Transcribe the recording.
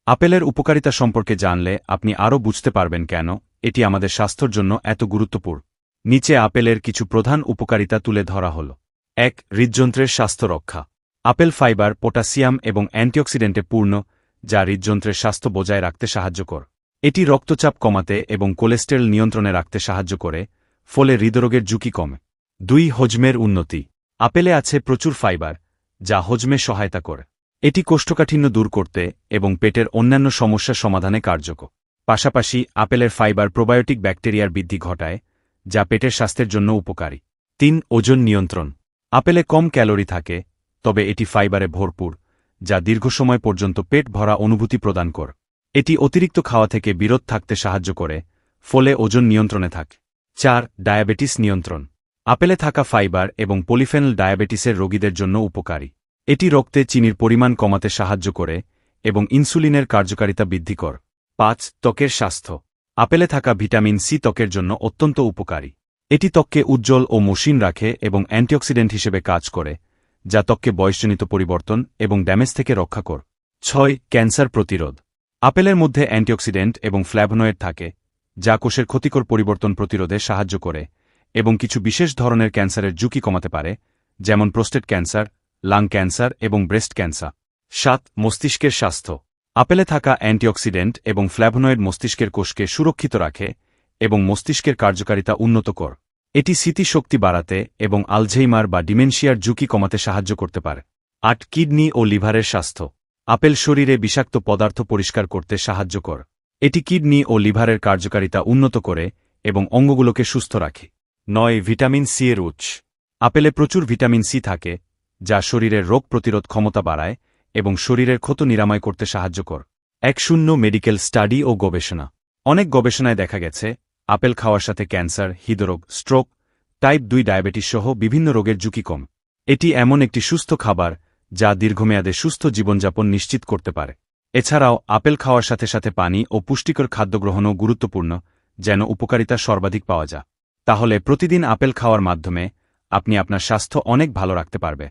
আপেলের উপকারিতা সম্পর্কে জানলে আপনি আরও বুঝতে পারবেন কেন এটি আমাদের স্বাস্থ্যের জন্য এত গুরুত্বপূর্ণ। নিচে আপেলের কিছু প্রধান উপকারিতা তুলে ধরা হল। ১. হৃদযন্ত্রের স্বাস্থ্য রক্ষা। আপেল ফাইবার, পটাশিয়াম এবং অ্যান্টিঅক্সিডেন্টে পূর্ণ, যা হৃদযন্ত্রের স্বাস্থ্য বজায় রাখতে সাহায্য করে। এটি রক্তচাপ কমাতে এবং কোলেস্টেরল নিয়ন্ত্রণে রাখতে সাহায্য করে, ফলে হৃদরোগের ঝুঁকি কমে। ২. হজমের উন্নতি। আপেলে আছে প্রচুর ফাইবার, যা হজমে সহায়তা করে। এটি কোষ্ঠকাঠিন্য দূর করতে এবং পেটের অন্যান্য সমস্যা সমাধানে কার্যকর। পাশাপাশি আপেলের ফাইবার প্রোবায়োটিক ব্যাকটেরিয়ার বৃদ্ধি ঘটায়, যা পেটের স্বাস্থ্যের জন্য উপকারী। ৩. ওজন নিয়ন্ত্রণ। আপেলে কম ক্যালোরি থাকে, তবে এটি ফাইবারে ভরপুর, যা দীর্ঘ সময় পর্যন্ত পেট ভরা অনুভূতি প্রদান করে। এটি অতিরিক্ত খাওয়া থেকে বিরত থাকতে সাহায্য করে, ফলে ওজন নিয়ন্ত্রণে থাকে। ৪. ডায়াবেটিস নিয়ন্ত্রণ। আপেলে থাকা ফাইবার এবং পলিফেনল ডায়াবেটিসের রোগীদের জন্য উপকারী। এটি রক্তে চিনির পরিমাণ কমাতে সাহায্য করে এবং ইনসুলিনের কার্যকারিতা বৃদ্ধি করে। ৫. ত্বকের স্বাস্থ্য। আপেলে থাকা ভিটামিন সি ত্বকের জন্য অত্যন্ত উপকারী। এটি ত্বককে উজ্জ্বল ও মসৃণ রাখে এবং অ্যান্টিঅক্সিডেন্ট হিসেবে কাজ করে, যা ত্বককে বয়সজনিত পরিবর্তন এবং ড্যামেজ থেকে রক্ষা করে। ৬. ক্যান্সার প্রতিরোধ। আপেলের মধ্যে অ্যান্টিঅক্সিডেন্ট এবং ফ্ল্যাভোনয়েড থাকে, যা কোষের ক্ষতিকর পরিবর্তন প্রতিরোধে সাহায্য করে এবং কিছু বিশেষ ধরনের ক্যান্সারের ঝুঁকি কমাতে পারে, যেমন প্রোস্টেট ক্যান্সার, লাং ক্যান্সার এবং ব্রেস্ট ক্যান্সার। ৭. মস্তিষ্কের স্বাস্থ্য। আপেলে থাকা অ্যান্টিঅক্সিডেন্ট এবং ফ্ল্যাভোনয়েড মস্তিষ্কের কোষকে সুরক্ষিত রাখে এবং মস্তিষ্কের কার্যকারিতা উন্নত করে। এটি স্মৃতিশক্তি বাড়াতে এবং আলঝেইমার বা ডিমেনশিয়ার ঝুঁকি কমাতে সাহায্য করতে পারে। ৮. কিডনি ও লিভারের স্বাস্থ্য। আপেল শরীরে বিষাক্ত পদার্থ পরিষ্কার করতে সাহায্য করে। এটি কিডনি ও লিভারের কার্যকারিতা উন্নত করে এবং অঙ্গগুলোকে সুস্থ রাখে। ৯. ভিটামিন সি এর উৎস। আপেলে প্রচুর ভিটামিন সি থাকে, যা শরীরের রোগ প্রতিরোধ ক্ষমতা বাড়ায় এবং শরীরের ক্ষত নিরাময় করতে সাহায্য করে। ১. মেডিকেল স্টাডি ও গবেষণা। অনেক গবেষণায় দেখা গেছে আপেল খাওয়ার সাথে ক্যান্সার, হৃদরোগ, স্ট্রোক, টাইপ ২ ডায়াবেটিস সহ বিভিন্ন রোগের ঝুঁকি কম। এটি এমন একটি সুস্থ খাবার যা দীর্ঘমেয়াদে সুস্থ জীবনযাপন নিশ্চিত করতে পারে। এছাড়াও আপেল খাওয়ার সাথে সাথে পানি ও পুষ্টিকর খাদ্য গ্রহণও গুরুত্বপূর্ণ, যেন উপকারিতা সর্বাধিক পাওয়া যায়। তাহলে প্রতিদিন আপেল খাওয়ার মাধ্যমে আপনি আপনার স্বাস্থ্য অনেক ভালো রাখতে পারবে।